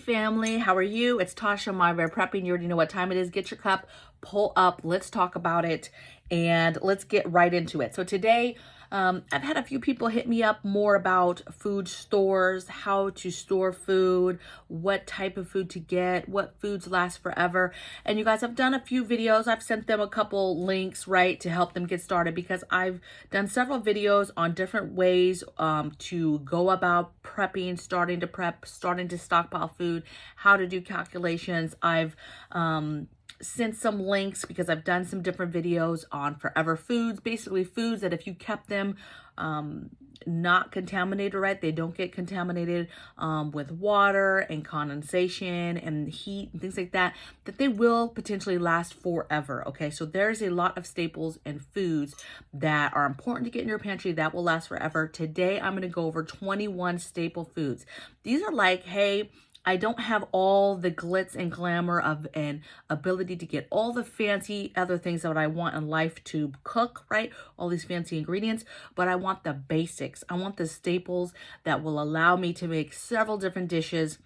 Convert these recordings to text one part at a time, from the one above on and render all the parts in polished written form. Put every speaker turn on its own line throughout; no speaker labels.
family, how are you? It's Tasha, MAMABEAR Prepping. You already know what time it is. Get your cup, pull up, let's talk about it, and let's get right into it. So today, I've had a few people hit me up more about food stores, how to store food, what type of food to get, what foods last forever. And you guys, I've done a few videos. I've sent them a couple links, right, to help them get started, because I've done several videos on different ways to go about prepping, starting to prep, starting to stockpile food, how to do calculations. I've sent some links because I've done some different videos on forever foods, basically foods that if you kept them not contaminated, right, they don't get contaminated with water and condensation and heat and things like that, that they will potentially last forever. Okay, so there's a lot of staples and foods that are important to get in your pantry that will last forever. Today I'm going to go over 21 staple foods. These are like, hey, I don't have all the glitz and glamour of an ability to get all the fancy other things that I want in life to cook, right? All these fancy ingredients, but I want the basics. I want the staples that will allow me to make several different dishes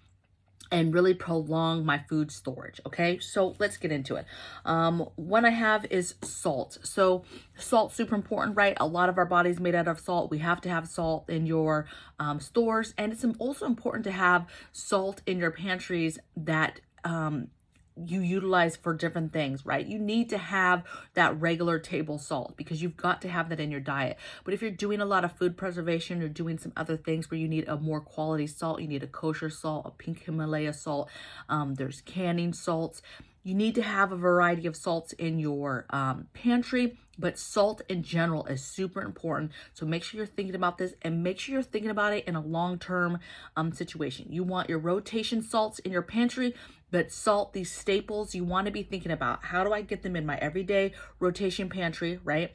and really prolong my food storage. Okay, so let's get into it. One I have is salt. So salt's super important, right? A lot of our body's made out of salt. We have to have salt in your stores, and it's also important to have salt in your pantries that you utilize for different things, right? You need to have that regular table salt because you've got to have that in your diet. But if you're doing a lot of food preservation or doing some other things where you need a more quality salt, you need a kosher salt, a pink Himalaya salt, there's canning salts. You need to have a variety of salts in your pantry, but salt in general is super important. So make sure you're thinking about this, and make sure you're thinking about it in a long-term situation. You want your rotation salts in your pantry, but salt, these staples, you want to be thinking about, how do I get them in my everyday rotation pantry, right?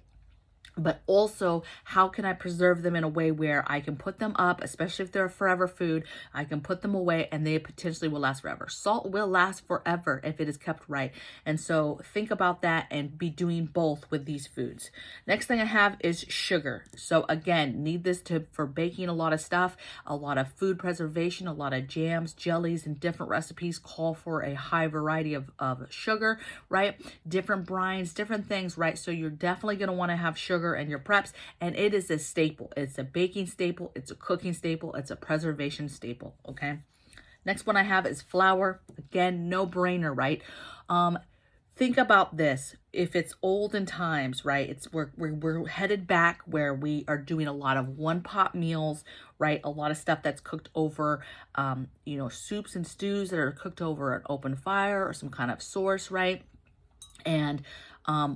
But also, how can I preserve them in a way where I can put them up, especially if they're a forever food, I can put them away and they potentially will last forever. Salt will last forever if it is kept right. And so think about that and be doing both with these foods. Next thing I have is sugar. So again, need this for baking a lot of stuff, a lot of food preservation, a lot of jams, jellies, and different recipes call for a high variety of sugar, right? Different brines, different things, right? So you're definitely going to want to have sugar and your preps, and it is a staple. It's a baking staple, it's a cooking staple, it's a preservation staple. Okay, next one I have is flour. Again, no brainer, right? Think about this. If it's olden times, right, we're headed back where we are doing a lot of one pot meals, right? A lot of stuff that's cooked over soups and stews that are cooked over an open fire or some kind of source, right? And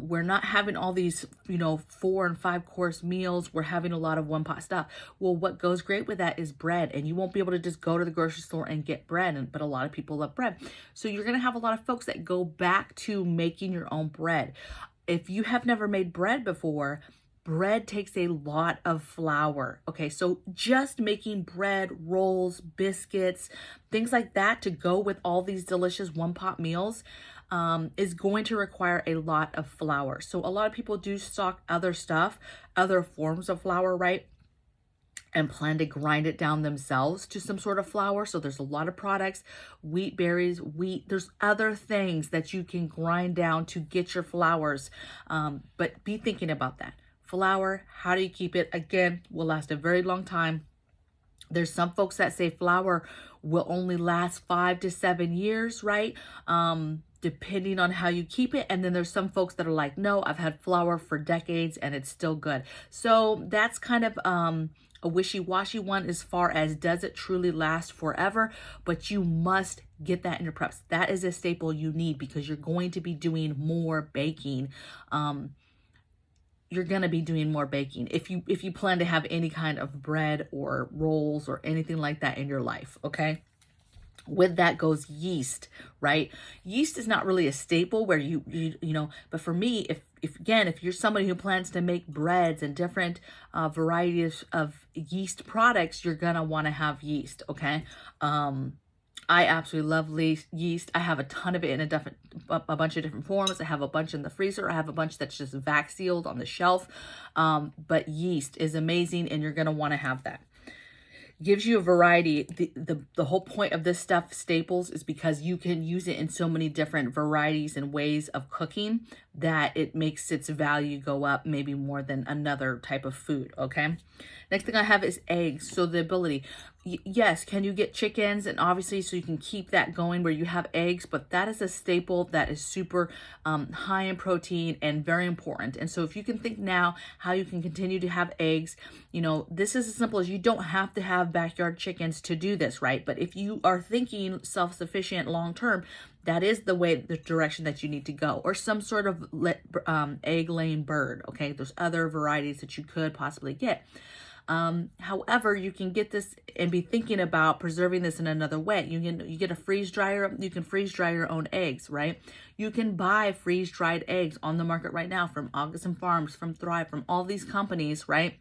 we're not having all these, 4 and 5 course meals. We're having a lot of one pot stuff. Well, what goes great with that is bread, and you won't be able to just go to the grocery store and get bread, but a lot of people love bread. So you're going to have a lot of folks that go back to making your own bread. If you have never made bread before, bread takes a lot of flour. Okay, so just making bread, rolls, biscuits, things like that to go with all these delicious one pot meals is going to require a lot of flour. So a lot of people do stock other stuff, other forms of flour, right? And plan to grind it down themselves to some sort of flour. So there's a lot of products, wheat berries, wheat, there's other things that you can grind down to get your flours. But be thinking about that. Flour, how do you keep it? Again, will last a very long time. There's some folks that say flour will only last 5 to 7 years, right? Depending on how you keep it. And then there's some folks that are like, no, I've had flour for decades and it's still good. So that's kind of a wishy-washy one as far as does it truly last forever, but you must get that in your preps. That is a staple you need because you're going to be doing more baking. You're going to be doing more baking if you plan to have any kind of bread or rolls or anything like that in your life, okay? With that goes yeast, right? Yeast is not really a staple where but for me, if you're somebody who plans to make breads and different varieties of yeast products, you're gonna want to have yeast, okay? I absolutely love yeast. I have a ton of it in a bunch of different forms. I have a bunch in the freezer. I have a bunch that's just vac sealed on the shelf. But yeast is amazing, and you're gonna want to have that. gives you a variety. The whole point of this stuff, staples, is because you can use it in so many different varieties and ways of cooking that it makes its value go up maybe more than another type of food, okay? Next thing I have is eggs. So the ability, yes, can you get chickens? And obviously, so you can keep that going where you have eggs, but that is a staple that is super high in protein and very important. And so if you can think now how you can continue to have eggs, you know, this is as simple as, you don't have to have backyard chickens to do this, right? But if you are thinking self-sufficient long-term, that is the direction that you need to go, or some sort of egg-laying bird, okay? There's other varieties that you could possibly get. However, you can get this and be thinking about preserving this in another way. You get a freeze dryer, you can freeze dry your own eggs, right? You can buy freeze dried eggs on the market right now from August and Farms, from Thrive, from all these companies, right?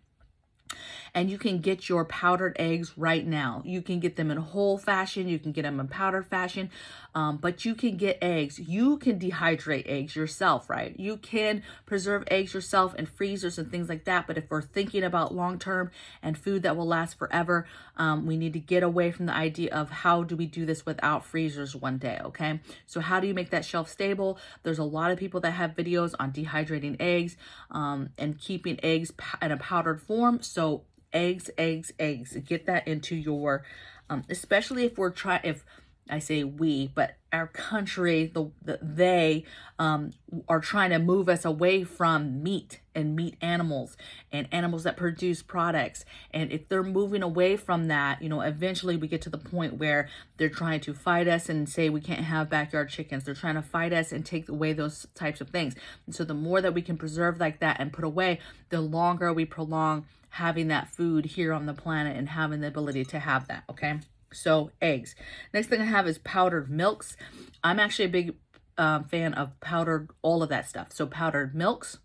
And you can get your powdered eggs right now. You can get them in whole fashion. You can get them in powdered fashion, but you can get eggs. You can dehydrate eggs yourself, right? You can preserve eggs yourself in freezers and things like that. But if we're thinking about long-term and food that will last forever, we need to get away from the idea of how do we do this without freezers one day, okay? So how do you make that shelf stable? There's a lot of people that have videos on dehydrating eggs and keeping eggs in a powdered form. So eggs, get that into your, especially if if I say we, but our country, they are trying to move us away from meat and meat animals and animals that produce products. And if they're moving away from that, you know, eventually we get to the point where they're trying to fight us and say we can't have backyard chickens. They're trying to fight us and take away those types of things. And so the more that we can preserve like that and put away, the longer we prolong having that food here on the planet and having the ability to have that, okay? So eggs. Next thing I have is powdered milks. I'm actually a big fan of powdered, all of that stuff. So powdered milks,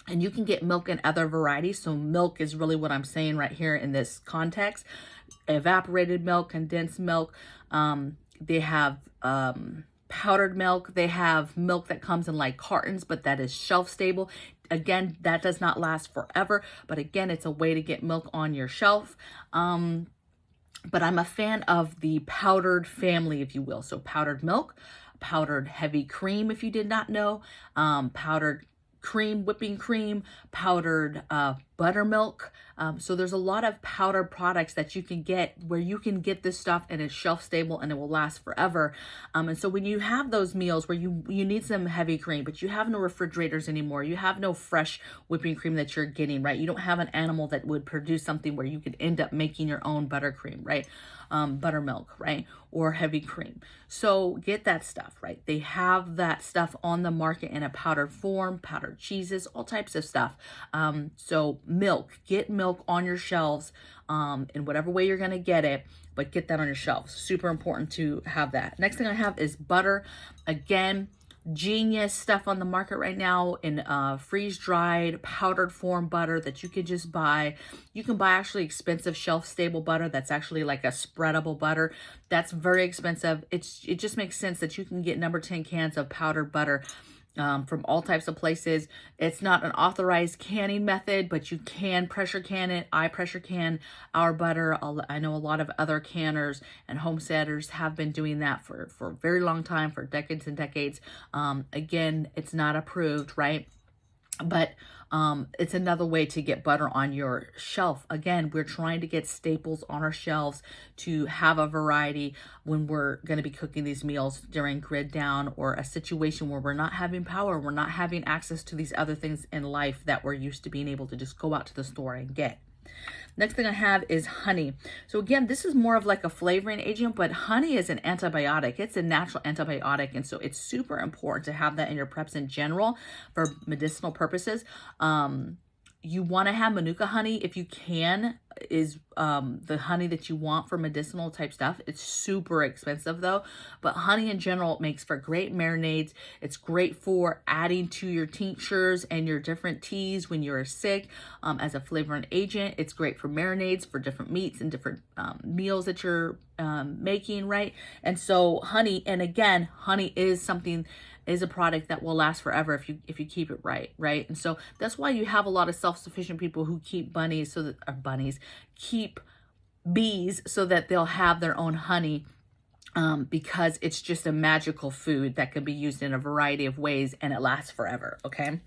and you can get milk in other varieties. So milk is really what I'm saying right here in this context. Evaporated milk, condensed milk. They have powdered milk. They have milk that comes in like cartons, but that is shelf stable. Again, that does not last forever, but again, it's a way to get milk on your shelf. But I'm a fan of the powdered family, if you will. So powdered milk, powdered heavy cream, if you did not know, powdered cream, whipping cream, powdered buttermilk. So there's a lot of powdered products that you can get where you can get this stuff and it's shelf stable and it will last forever. And so when you have those meals where you need some heavy cream, but you have no refrigerators anymore, you have no fresh whipping cream that you're getting, right? You don't have an animal that would produce something where you could end up making your own buttercream, right? Buttermilk, right? Or heavy cream. So get that stuff, right? They have that stuff on the market in a powdered form, powdered cheeses, all types of stuff. So milk, get milk on your shelves in whatever way you're going to get it, but get that on your shelves. Super important to have that. Next thing I have is butter. Again, genius stuff on the market right now in freeze-dried powdered form butter that you could just buy. You can buy actually expensive shelf-stable butter that's actually like a spreadable butter. That's very expensive. It just makes sense that you can get number 10 cans of powdered butter from all types of places. It's not an authorized canning method, but you can pressure can it. I pressure can our butter. I know a lot of other canners and homesteaders have been doing that for a very long time, for decades and decades. Again, it's not approved, right? But it's another way to get butter on your shelf. Again, we're trying to get staples on our shelves to have a variety when we're going to be cooking these meals during grid down or a situation where we're not having power, we're not having access to these other things in life that we're used to being able to just go out to the store and get. Next thing I have is honey. So again, this is more of like a flavoring agent, but honey is an antibiotic. It's a natural antibiotic. And so it's super important to have that in your preps in general for medicinal purposes. You want to have Manuka honey if you can, is the honey that you want for medicinal type stuff. It's super expensive though, but honey in general makes for great marinades. It's great for adding to your tinctures and your different teas when you're sick as a flavoring agent. It's great for marinades for different meats and different meals that you're making, right? And so honey, and again, honey is a product that will last forever if you keep it right? And so that's why you have a lot of self-sufficient people who keep keep bees so that they'll have their own honey, because it's just a magical food that can be used in a variety of ways and it lasts forever, okay?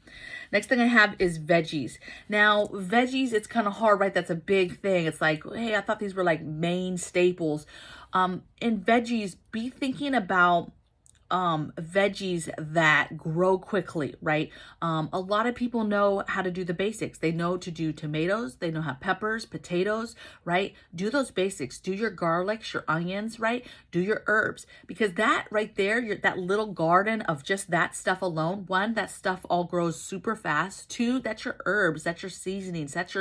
Next thing I have is veggies. Now, veggies, it's kind of hard, right? That's a big thing. It's like, hey, I thought these were like main staples. In veggies, be thinking about veggies that grow quickly, right? A lot of people know how to do the basics. They know to do tomatoes, they know how peppers, potatoes, right? Do those basics. Do your garlics, your onions, right? Do your herbs, because that right there, that little garden of just that stuff alone, one, that stuff all grows super fast. Two, that's your herbs, that's your seasonings, that's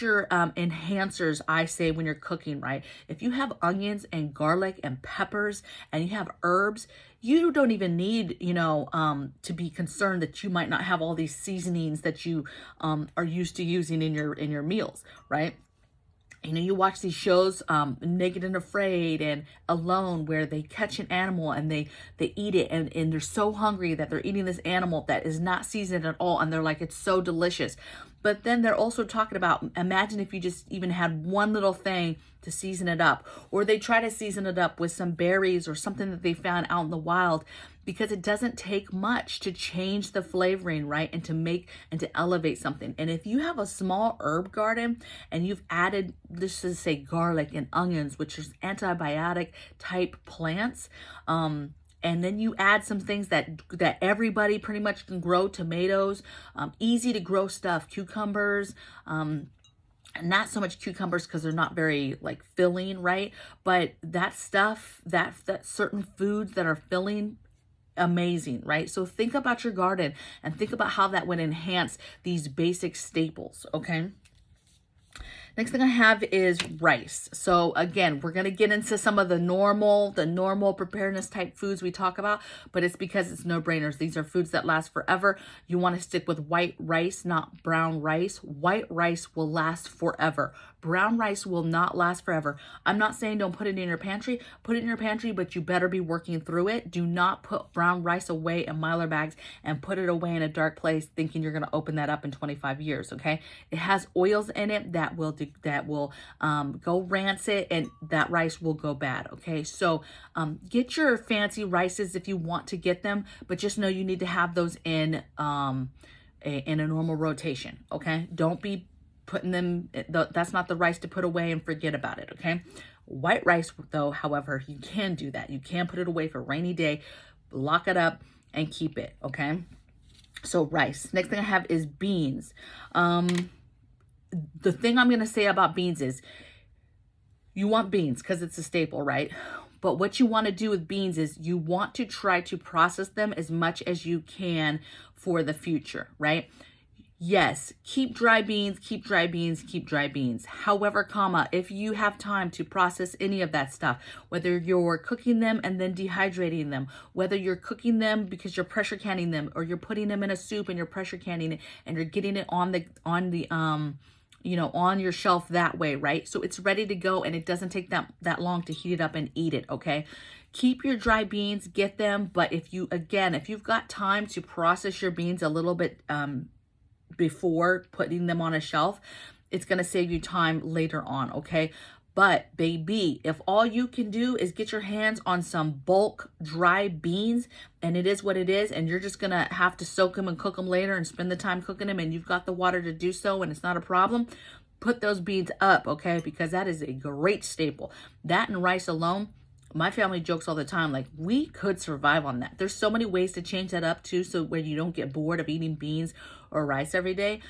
your enhancers, I say, when you're cooking, right? If you have onions and garlic and peppers and you have herbs, you don't even need, to be concerned that you might not have all these seasonings that you are used to using in your meals, right? You watch these shows, Naked and Afraid and Alone, where they catch an animal and they eat it, and they're so hungry that they're eating this animal that is not seasoned at all, and they're like, it's so delicious. But then they're also talking about, imagine if you just even had one little thing to season it up, or they try to season it up with some berries or something that they found out in the wild, because it doesn't take much to change the flavoring, right? And to make and to elevate something. And if you have a small herb garden and you've added, let's just say, garlic and onions, which is antibiotic type plants, and then you add some things that everybody pretty much can grow, tomatoes, easy to grow stuff, cucumbers, not so much cucumbers because they're not very like filling, right? But that stuff, that certain foods that are filling, amazing, right? So think about your garden and think about how that would enhance these basic staples, okay? Next thing I have is rice. So again, we're going to get into some of the normal preparedness type foods we talk about, but it's because it's no-brainers. These are foods that last forever. You want to stick with white rice, not brown rice. White rice will last forever. Brown rice will not last forever. I'm not saying don't put it in your pantry. Put it in your pantry, but you better be working through it. Do not put brown rice away in Mylar bags and put it away in a dark place thinking you're going to open that up in 25 years, okay? It has oils in it that will go rancid, and that rice will go bad, okay? So get your fancy rices if you want to get them, but just know you need to have those in a normal rotation, okay? Don't be putting them, that's not the rice to put away and forget about it, okay? White rice, though, however, you can do that. You can put it away for a rainy day, lock it up, and keep it, okay? So rice. Next thing I have is beans. The thing I'm going to say about beans is you want beans because it's a staple, right? But what you want to do with beans is you want to try to process them as much as you can for the future, right? Yes, keep dry beans, keep dry beans, keep dry beans. However, if you have time to process any of that stuff, whether you're cooking them and then dehydrating them, whether you're cooking them because you're pressure canning them, or you're putting them in a soup and you're pressure canning it and you're getting it on your shelf that way, right? So it's ready to go and it doesn't take that long to heat it up and eat it, okay? Keep your dry beans, get them, but if you've got time to process your beans a little bit before putting them on a shelf, it's going to save you time later on, okay? But baby, if all you can do is get your hands on some bulk dry beans, and it is what it is, and you're just going to have to soak them and cook them later and spend the time cooking them, and you've got the water to do so and it's not a problem, put those beans up, okay? Because that is a great staple. That and rice alone, my family jokes all the time, like, we could survive on that. There's so many ways to change that up too, so where you don't get bored of eating beans or rice every day.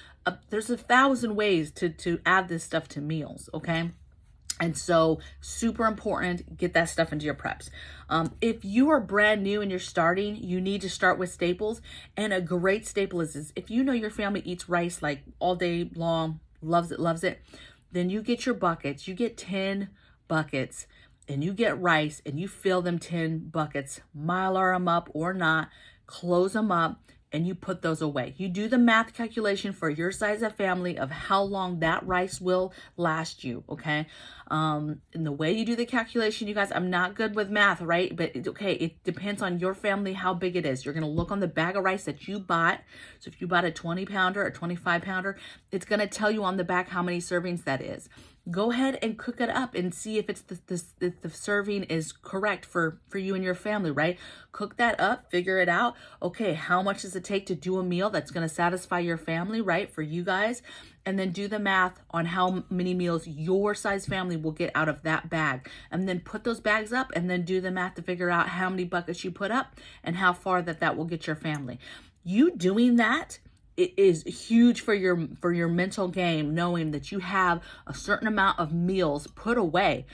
There's 1,000 ways to add this stuff to meals, okay? And so super important, get that stuff into your preps. If you are brand new and you're starting, you need to start with staples. And a great staple is if you know your family eats rice like all day long, loves it, then you get your buckets. You get 10 buckets and you get rice and you fill them 10 buckets, Mylar them up or not, close them up, and you put those away. You do the math calculation for your size of family of how long that rice will last you, okay? And the way you do the calculation, you guys, I'm not good with math, right? But it's okay. It depends on your family, how big it is. You're going to look on the bag of rice that you bought. So if you bought a 20 pounder or 25 pounder, it's going to tell you on the back how many servings that is. go ahead and cook it up and see if it's if the serving is correct for you and your family, right? Cook that up, figure it out. Okay, how much does it take to do a meal that's going to satisfy your family, right? For you guys. And then do the math on how many meals your size family will get out of that bag. And then put those bags up and then do the math to figure out how many buckets you put up and how far that will get your family. You doing that, it is huge for your mental game, knowing that you have a certain amount of meals put away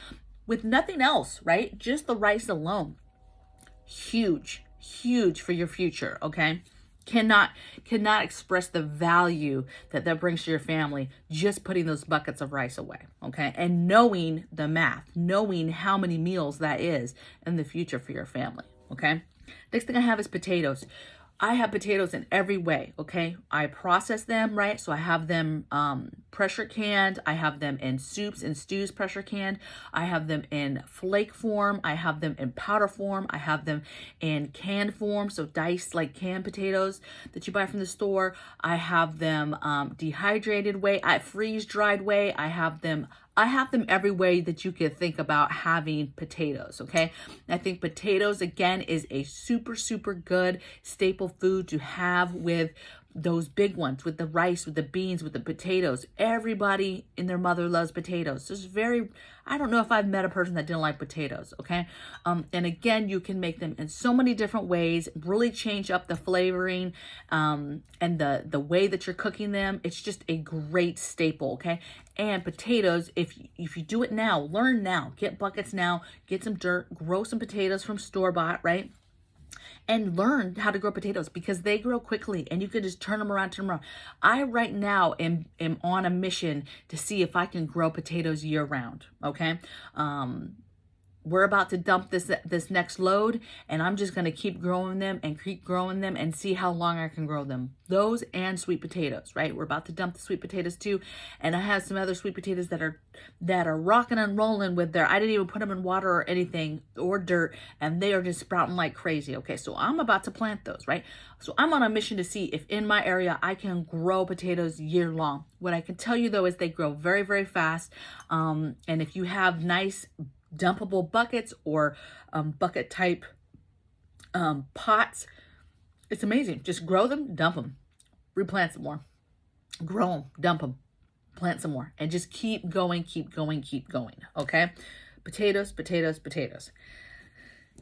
with nothing else, right? Just the rice alone. Huge for your future, okay? Cannot express the value that brings to your family, just putting those buckets of rice away, okay? And knowing the math, knowing how many meals that is in the future for your family, okay? Next thing I have is potatoes. I have potatoes in every way, okay? I process them, right? So I have them pressure canned. I have them in soups and stews pressure canned. I have them in flake form. I have them in powder form. I have them in canned form, so diced like canned potatoes that you buy from the store. I have them dehydrated way, freeze dried way. I have them every way that you could think about having potatoes, okay? I think potatoes, again, is a super good staple food to have with those big ones, with the rice, with the beans, with the potatoes. Everybody and their mother loves potatoes. I don't know if I've met a person that didn't like potatoes, okay? And again, you can make them in so many different ways, really change up the flavoring and the way that you're cooking them. It's just a great staple, okay? And potatoes, if you do it now, learn now, get buckets now, get some dirt, grow some potatoes from store-bought, right? And learn how to grow potatoes because they grow quickly and you can just turn them around. I right now am on a mission to see if I can grow potatoes year round, okay? We're about to dump this next load and I'm just going to keep growing them and see how long I can grow them. Those and sweet potatoes, right? We're about to dump the sweet potatoes too. And I have some other sweet potatoes that are rocking and rolling with I didn't even put them in water or anything or dirt and they are just sprouting like crazy. Okay, so I'm about to plant those, right? So I'm on a mission to see if in my area I can grow potatoes year long. What I can tell you though is they grow very fast. And if you have nice dumpable buckets or bucket type pots, it's amazing. Just grow them, dump them, replant some more, grow them, dump them, plant some more, and just keep going, okay? Potatoes.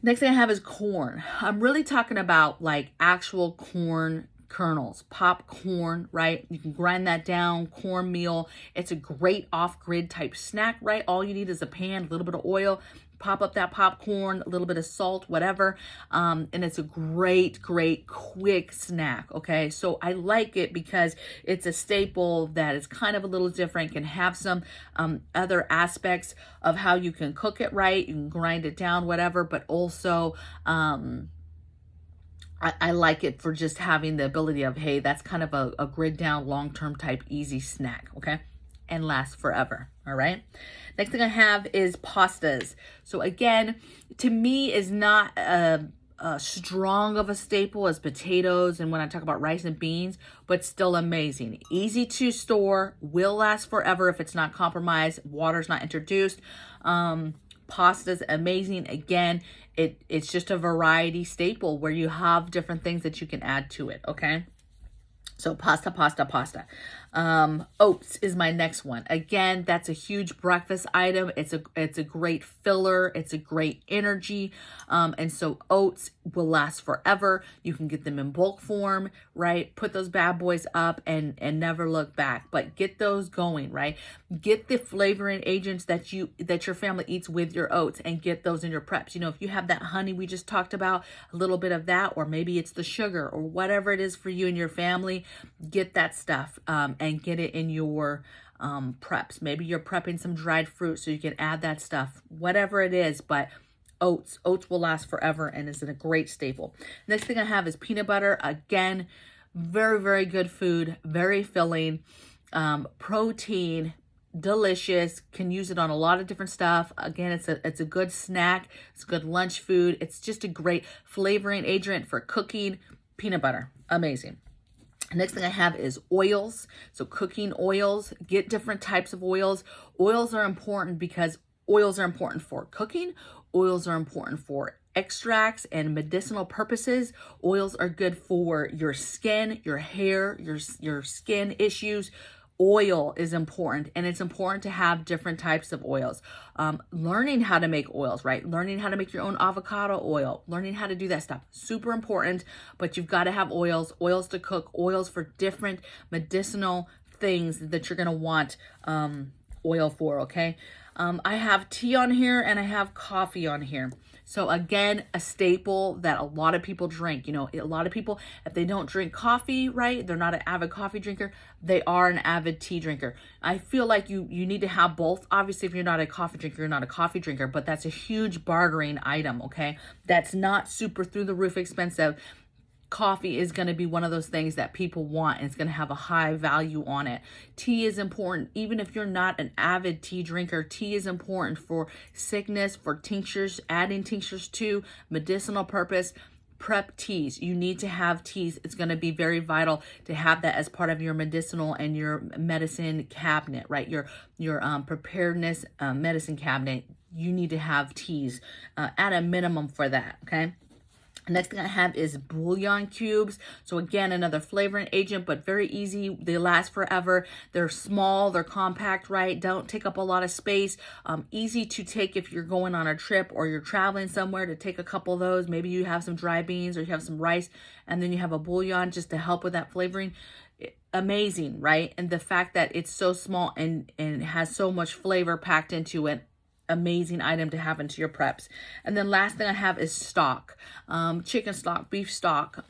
Next thing I have is corn. I'm really talking about like actual corn kernels, popcorn, right? You can grind that down, cornmeal. It's a great off-grid type snack, right? All you need is a pan, a little bit of oil, pop up that popcorn, a little bit of salt, whatever. And it's a great quick snack, okay? So I like it because it's a staple that is kind of a little different, can have some other aspects of how you can cook it right, you can grind it down, whatever, but also I like it for just having the ability of, hey, that's kind of a grid down, long-term type, easy snack, okay? And lasts forever, all right? Next thing I have is pastas. So again, to me, is not strong of a staple as potatoes and when I talk about rice and beans, but still amazing. Easy to store, will last forever if it's not compromised, water's not introduced. Pasta's amazing. Again, it's just a variety staple where you have different things that you can add to it, okay? So pasta. Oats is my next one. Again, that's a huge breakfast item. It's a great filler. It's a great energy. And so oats will last forever. You can get them in bulk form, right? Put those bad boys up and never look back. But get those going, right? Get the flavoring agents that your family eats with your oats and get those in your preps. You know, if you have that honey we just talked about, a little bit of that, or maybe it's the sugar or whatever it is for you and your family, get that stuff and get it in your preps. Maybe you're prepping some dried fruit so you can add that stuff, whatever it is, but oats will last forever and is a great staple. Next thing I have is peanut butter. Again, very good food, very filling, protein, delicious, can use it on a lot of different stuff. Again, it's a good snack, it's a good lunch food. It's just a great flavoring agent for cooking. Peanut butter, amazing. Next thing I have is oils. So cooking oils, get different types of oils. Oils are important because oils are important for cooking. Oils are important for extracts and medicinal purposes. Oils are good for your skin, your hair, your skin issues. Oil is important, and it's important to have different types of oils. Learning how to make oils, right? Learning how to make your own avocado oil, learning how to do that stuff, super important. But you've got to have oils to cook, oils for different medicinal things that you're going to want oil for, okay? I have tea on here and I have coffee on here. So again, a staple that a lot of people drink. You know, a lot of people, if they don't drink coffee, right, they're not an avid coffee drinker, they are an avid tea drinker. I feel like you need to have both. Obviously, if you're not a coffee drinker, you're not a coffee drinker, but that's a huge bartering item, okay? That's not super through the roof expensive. Coffee is going to be one of those things that people want, and it's going to have a high value on it. Tea is important. Even if you're not an avid tea drinker, tea is important for sickness, for tinctures, adding tinctures to medicinal purpose. Prep teas. You need to have teas. It's going to be very vital to have that as part of your medicinal and your medicine cabinet, right? Your preparedness medicine cabinet. You need to have teas at a minimum for that, okay? Next thing I have is bouillon cubes. So again, another flavoring agent, but very easy. They last forever. They're small, they're compact, right? Don't take up a lot of space. Easy to take if you're going on a trip or you're traveling somewhere, to take a couple of those. Maybe you have some dry beans or you have some rice, and then you have a bouillon just to help with that flavoring. Amazing, right? And the fact that it's so small and has so much flavor packed into it. Amazing item to have into your preps. And then last thing I have is stock, chicken stock, beef stock,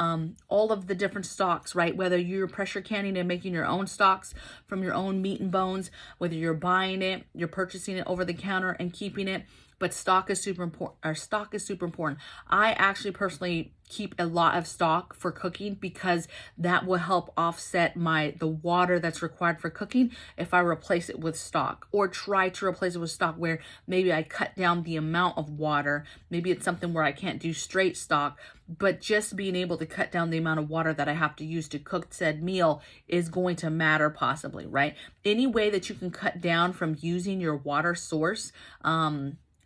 all of the different stocks, right? Whether you're pressure canning and making your own stocks from your own meat and bones, whether you're buying it, you're purchasing it over the counter and keeping it. But stock is super important. Our stock is super important. I actually personally keep a lot of stock for cooking because that will help offset the water that's required for cooking if I replace it with stock, or try to replace it with stock where maybe I cut down the amount of water. Maybe it's something where I can't do straight stock, but just being able to cut down the amount of water that I have to use to cook said meal is going to matter possibly, right? Any way that you can cut down from using your water source,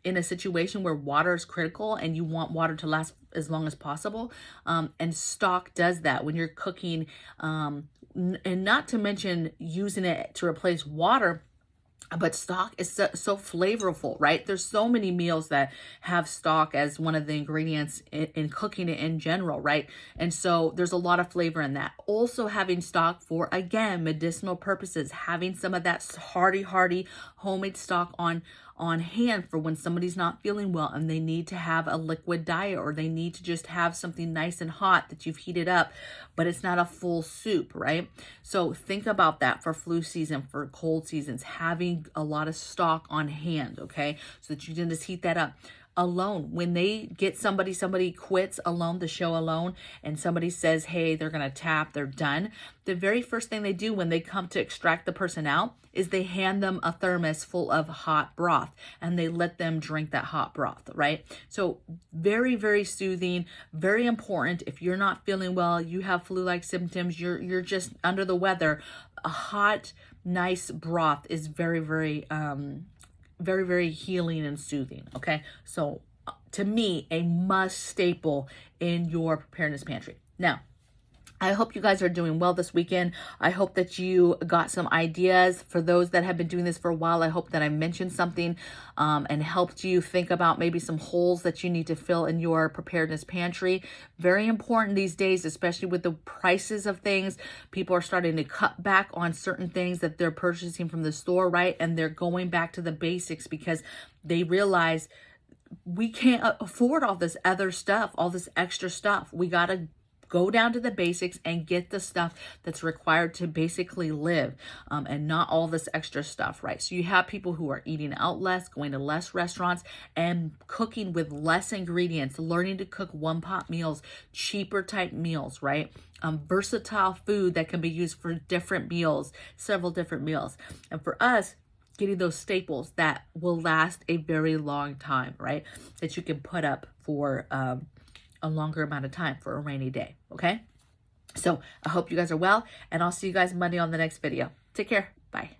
in a situation where water is critical and you want water to last as long as possible. And stock does that when you're cooking, and not to mention using it to replace water. But stock is so flavorful, right? There's so many meals that have stock as one of the ingredients in cooking it in general, right? And so there's a lot of flavor in that. Also having stock for, again, medicinal purposes, having some of that hearty homemade stock on hand for when somebody's not feeling well and they need to have a liquid diet, or they need to just have something nice and hot that you've heated up, but it's not a full soup, right? So think about that for flu season, for cold seasons, having a lot of stock on hand, okay? So that you can just heat that up. Alone, when they get somebody quits Alone, the show Alone, and somebody says, hey, they're gonna tap, they're done, the very first thing they do when they come to extract the person out is they hand them a thermos full of hot broth, and they let them drink that hot broth, right? So very, very soothing, very important. If you're not feeling well, you have flu-like symptoms, you're just under the weather, a hot, nice broth is very, very healing and soothing, okay? So to me, a must staple in your preparedness pantry. Now, I hope you guys are doing well this weekend. I hope that you got some ideas. For those that have been doing this for a while, I hope that I mentioned something and helped you think about maybe some holes that you need to fill in your preparedness pantry. Very important these days, especially with the prices of things. People are starting to cut back on certain things that they're purchasing from the store, right? And they're going back to the basics because they realize we can't afford all this other stuff, all this extra stuff. We got to go down to the basics and get the stuff that's required to basically live, and not all this extra stuff, right? So you have people who are eating out less, going to less restaurants, and cooking with less ingredients, learning to cook one-pot meals, cheaper type meals, right? Versatile food that can be used for different meals, several different meals. And for us, getting those staples that will last a very long time, right? That you can put up for a longer amount of time for a rainy day, okay? So I hope you guys are well, and I'll see you guys Monday on the next video. Take care. Bye.